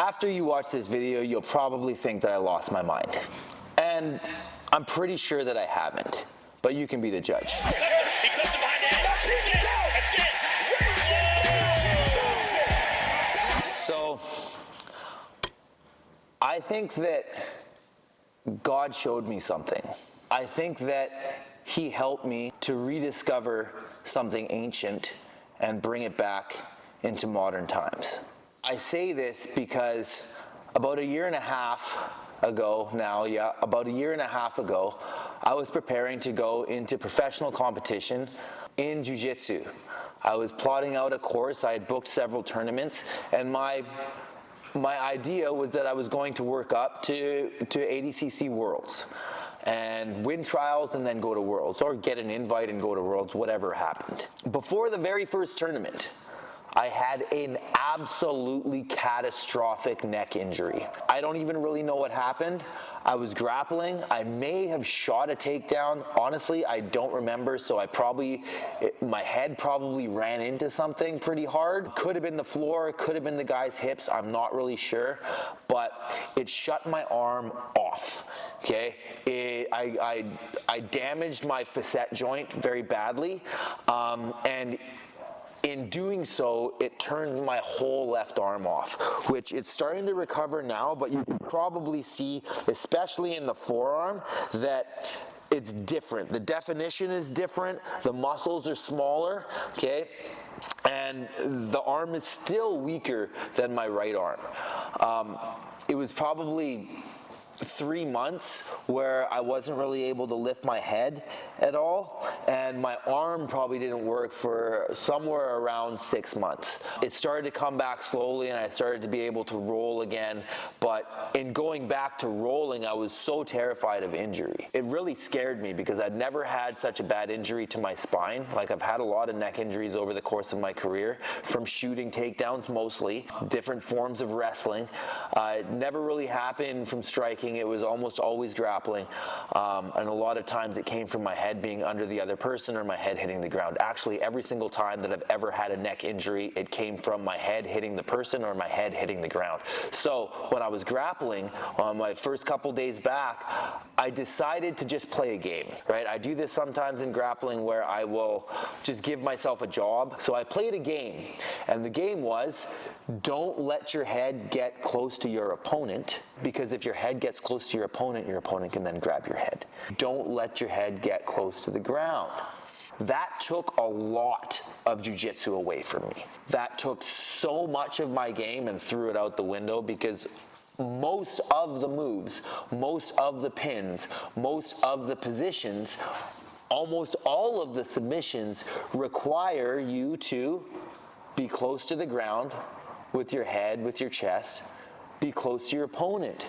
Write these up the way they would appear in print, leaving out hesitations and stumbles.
After you watch this video, you'll probably think that I lost my mind. And I'm pretty sure that I haven't, but you can be the judge. So, I think that God showed me something. I think that He helped me to rediscover something ancient and bring it back into modern times. I say this because about a year and a half ago, I was preparing to go into professional competition in jiu-jitsu. I was plotting out a course. I had booked several tournaments, and my idea was that I was going to work up to ADCC Worlds and win trials and then go to Worlds, or get an invite and go to Worlds, whatever happened. Before the very first tournament, I had an absolutely catastrophic neck injury. I don't even really know what happened. I was grappling. I may have shot a takedown. Honestly, I don't remember, so my head probably ran into something pretty hard. Could have been the floor, could have been the guy's hips, I'm not really sure, but it shut my arm off, okay? I damaged my facet joint very badly, and in doing so, it turned my whole left arm off, which it's starting to recover now, but you can probably see, especially in the forearm, that it's different. The definition is different, the muscles are smaller, okay? And the arm is still weaker than my right arm. It was probably 3 months where I wasn't really able to lift my head at all, and my arm probably didn't work for somewhere around 6 months. It started to come back slowly and I started to be able to roll again, but in going back to rolling, I was so terrified of injury. It really scared me because I'd never had such a bad injury to my spine. Like, I've had a lot of neck injuries over the course of my career, from shooting takedowns mostly, different forms of wrestling. It never really happened from striking. It was almost always grappling, and a lot of times it came from my head being under the other person or my head hitting the ground. Actually, every single time that I've ever had a neck injury, it came from my head hitting the person or my head hitting the ground. So when I was grappling on my first couple days back, I decided to just play a game, right? I do this sometimes in grappling where I will just give myself a job. So I played a game, and the game was, don't let your head get close to your opponent, because if your head gets close to your opponent can then grab your head. Don't let your head get close to the ground. That took a lot of jiu-jitsu away from me. That took so much of my game and threw it out the window, because most of the moves, most of the pins, most of the positions, almost all of the submissions require you to be close to the ground with your head, with your chest, be close to your opponent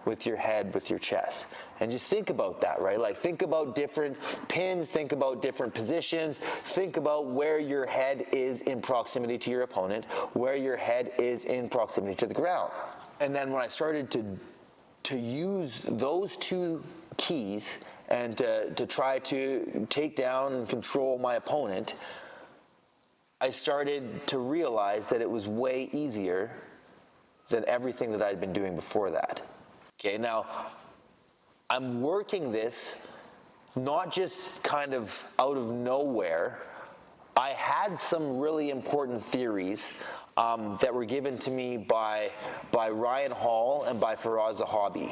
with your head, with your chest. And just think about that, right? Like, think about different pins, think about different positions, think about where your head is in proximity to your opponent, where your head is in proximity to the ground. And then when I started to use those two keys and to try to take down and control my opponent, I started to realize that it was way easier than everything that I'd been doing before that. Okay, now, I'm working this not just kind of out of nowhere. I had some really important theories that were given to me by Ryan Hall and by Faraz Zahabi.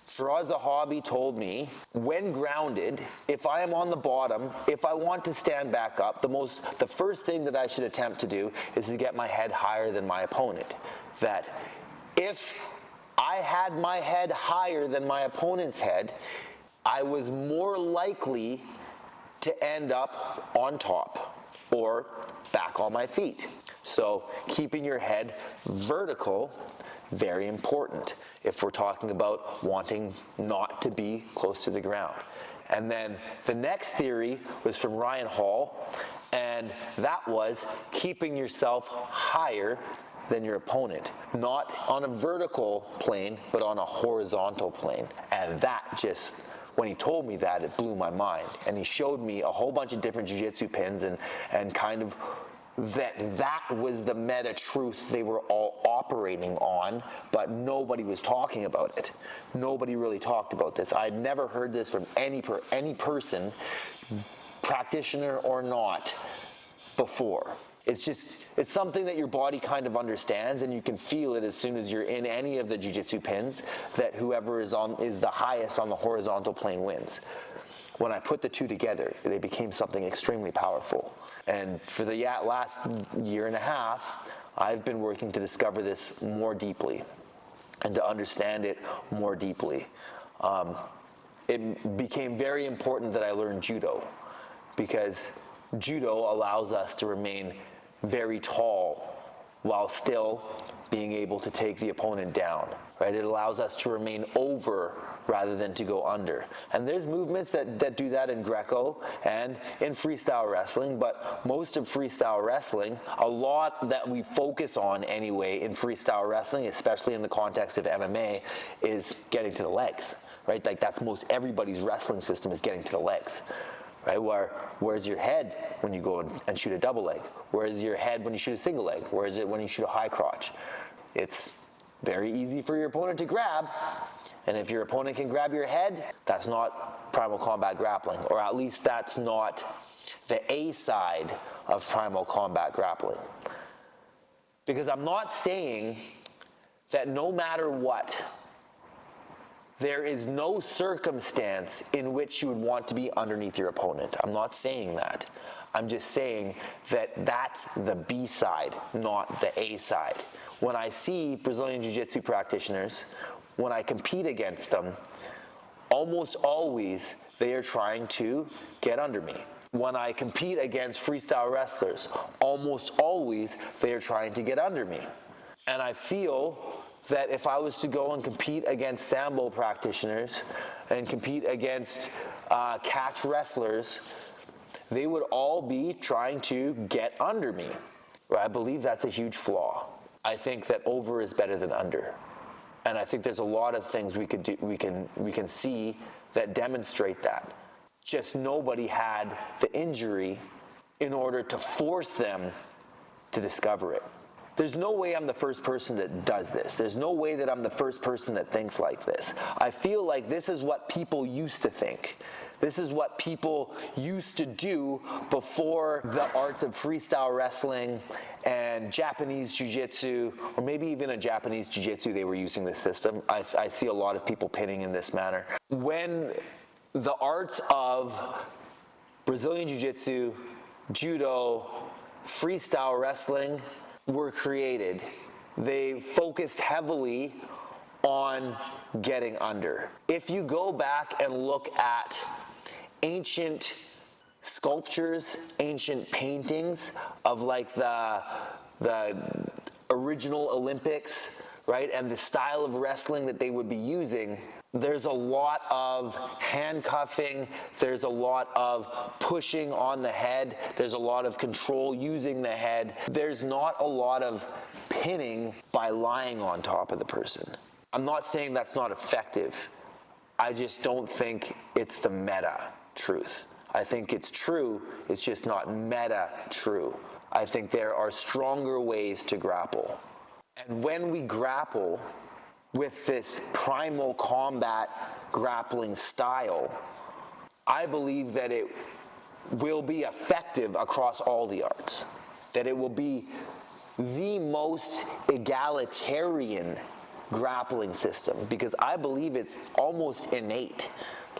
Faraz Zahabi told me, when grounded, if I am on the bottom, if I want to stand back up, the first thing that I should attempt to do is to get my head higher than my opponent. That if I had my head higher than my opponent's head, I was more likely to end up on top or back on my feet. So keeping your head vertical, very important if we're talking about wanting not to be close to the ground. And then the next theory was from Ryan Hall, and that was keeping yourself higher than your opponent, not on a vertical plane, but on a horizontal plane. And that just, when he told me that, it blew my mind. And he showed me a whole bunch of different jiu-jitsu pins and kind of that was the meta truth they were all operating on, but nobody was talking about it. Nobody really talked about this. I'd never heard this from any person, practitioner or not, before. It's something that your body kind of understands, and you can feel it as soon as you're in any of the jiu-jitsu pins, that whoever is the highest on the horizontal plane wins. When I put the two together, they became something extremely powerful. And for the last year and a half, I've been working to discover this more deeply and to understand it more deeply. It became very important that I learn judo, because judo allows us to remain very tall while still being able to take the opponent down, right? It allows us to remain over rather than to go under. And there's movements that do that in Greco and in freestyle wrestling, but most of freestyle wrestling, a lot that we focus on anyway in freestyle wrestling, especially in the context of MMA, is getting to the legs, right? Like that's most everybody's wrestling system is getting to the legs. Right? Where's your head when you go and shoot a double leg? Where's your head when you shoot a single leg? Where is it when you shoot a high crotch? It's very easy for your opponent to grab, and if your opponent can grab your head, that's not Primal Kombat Grappling, or at least that's not the A side of Primal Kombat Grappling. Because I'm not saying that no matter what, there is no circumstance in which you would want to be underneath your opponent. I'm not saying that. I'm just saying that that's the B side, not the A side. When I see Brazilian Jiu-Jitsu practitioners, when I compete against them, almost always they are trying to get under me. When I compete against freestyle wrestlers, almost always they are trying to get under me. And I feel that if I was to go and compete against Sambo practitioners and compete against catch wrestlers, they would all be trying to get under me. I believe that's a huge flaw. I think that over is better than under. And I think there's a lot of things we could do, we can see that demonstrate that. Just nobody had the injury in order to force them to discover it. There's no way I'm the first person that does this. There's no way that I'm the first person that thinks like this. I feel like this is what people used to think. This is what people used to do before the arts of freestyle wrestling and Japanese jiu-jitsu, or maybe even a Japanese jiu-jitsu, they were using this system. I see a lot of people pinning in this manner. When the arts of Brazilian jiu-jitsu, judo, freestyle wrestling were created, they focused heavily on getting under. If you go back and look at ancient sculptures, ancient paintings of like the original Olympics, right, and the style of wrestling that they would be using, there's a lot of handcuffing, there's a lot of pushing on the head, there's a lot of control using the head. There's not a lot of pinning by lying on top of the person. I'm not saying that's not effective. I just don't think it's the meta truth. I think it's true, it's just not meta true. I think there are stronger ways to grapple. And when we grapple with this Primal Kombat Grappling style, I believe that it will be effective across all the arts, that it will be the most egalitarian grappling system, because I believe it's almost innate.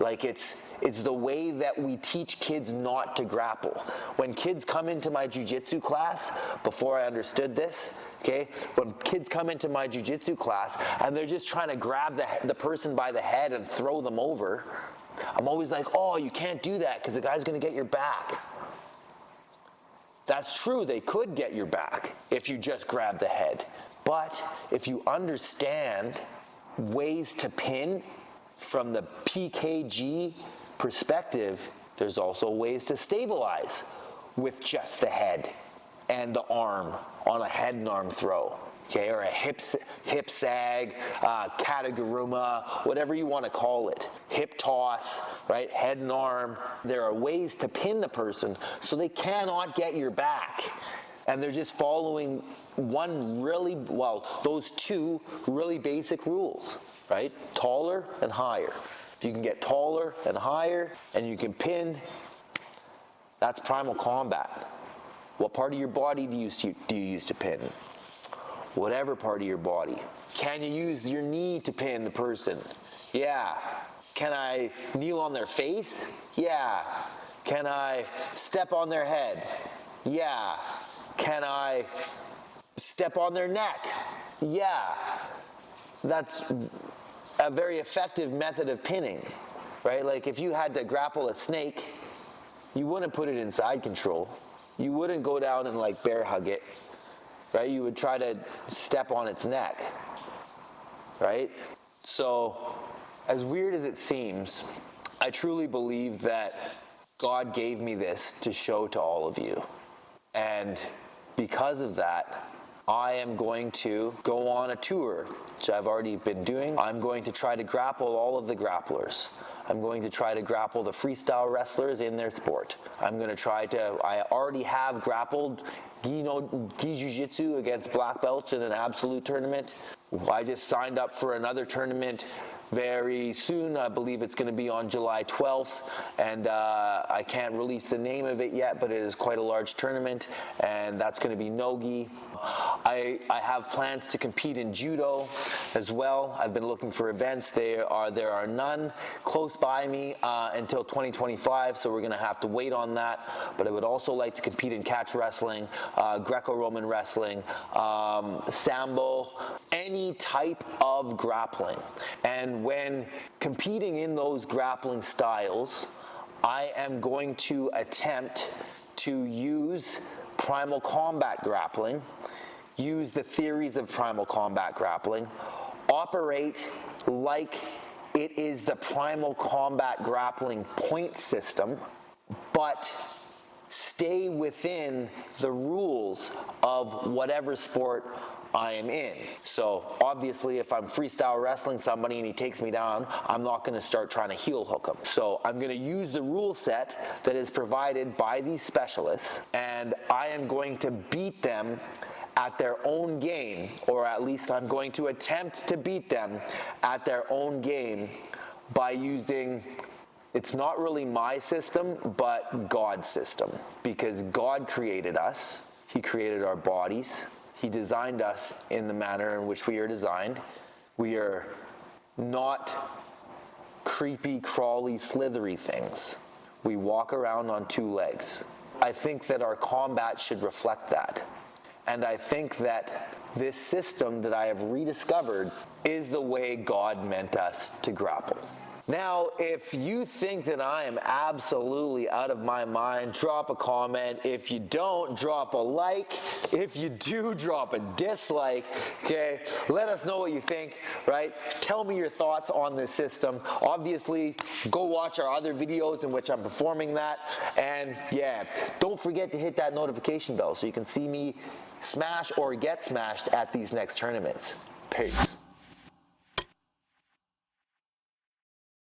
Like it's the way that we teach kids not to grapple. When kids come into my jiu-jitsu class, before I understood this, okay, when kids come into my jiu-jitsu class and they're just trying to grab the person by the head and throw them over, I'm always like, oh, you can't do that because the guy's going to get your back. That's true, they could get your back if you just grab the head. But if you understand ways to pin from the PKG perspective, there's also ways to stabilize with just the head and the arm on a head and arm throw, okay, or a hip sag, kataguruma, whatever you want to call it, hip toss, right, head and arm. There are ways to pin the person so they cannot get your back. And they're just following those two really basic rules, right? Taller and higher. If you can get taller and higher and you can pin, that's Primal Kombat. What part of your body do you use to pin? Whatever part of your body. Can you use your knee to pin the person? Yeah. Can I kneel on their face? Yeah. Can I step on their head? Yeah. Can I step on their neck? Yeah. That's a very effective method of pinning, right? Like if you had to grapple a snake, you wouldn't put it in side control. You wouldn't go down and like bear hug it, right? You would try to step on its neck, right? So, as weird as it seems, I truly believe that God gave me this to show to all of you. And because of that, I am going to go on a tour, which I've already been doing. I'm going to try to grapple all of the grapplers. I'm going to try to grapple the freestyle wrestlers in their sport. I already have grappled gi jiu-jitsu against black belts in an absolute tournament. I just signed up for another tournament very soon. I believe it's going to be on July 12th, and I can't release the name of it yet, but it is quite a large tournament, and that's going to be no-gi. I have plans to compete in judo as well. I've been looking for events. There are none close by me until 2025, so we're going to have to wait on that. But I would also like to compete in catch wrestling, Greco-Roman wrestling, sambo, any type of grappling. And when competing in those grappling styles, I am going to attempt to use Primal Kombat Grappling, use the theories of Primal Kombat Grappling, operate like it is the Primal Kombat Grappling point system, but stay within the rules of whatever sport I am in. So obviously if I'm freestyle wrestling somebody and he takes me down, I'm not going to start trying to heel hook him. So I'm going to use the rule set that is provided by these specialists, and I am going to beat them at their own game, or at least I'm going to attempt to beat them at their own game by using, it's not really my system, but God's system, because God created us. He created our bodies. He designed us in the manner in which we are designed. We are not creepy, crawly, slithery things. We walk around on two legs. I think that our combat should reflect that. And I think that this system that I have rediscovered is the way God meant us to grapple. Now, if you think that I am absolutely out of my mind, drop a comment. If you don't, drop a like. If you do, drop a dislike, okay? Let us know what you think, right? Tell me your thoughts on this system. Obviously, go watch our other videos in which I'm performing that. And yeah, don't forget to hit that notification bell so you can see me smash or get smashed at these next tournaments. Peace.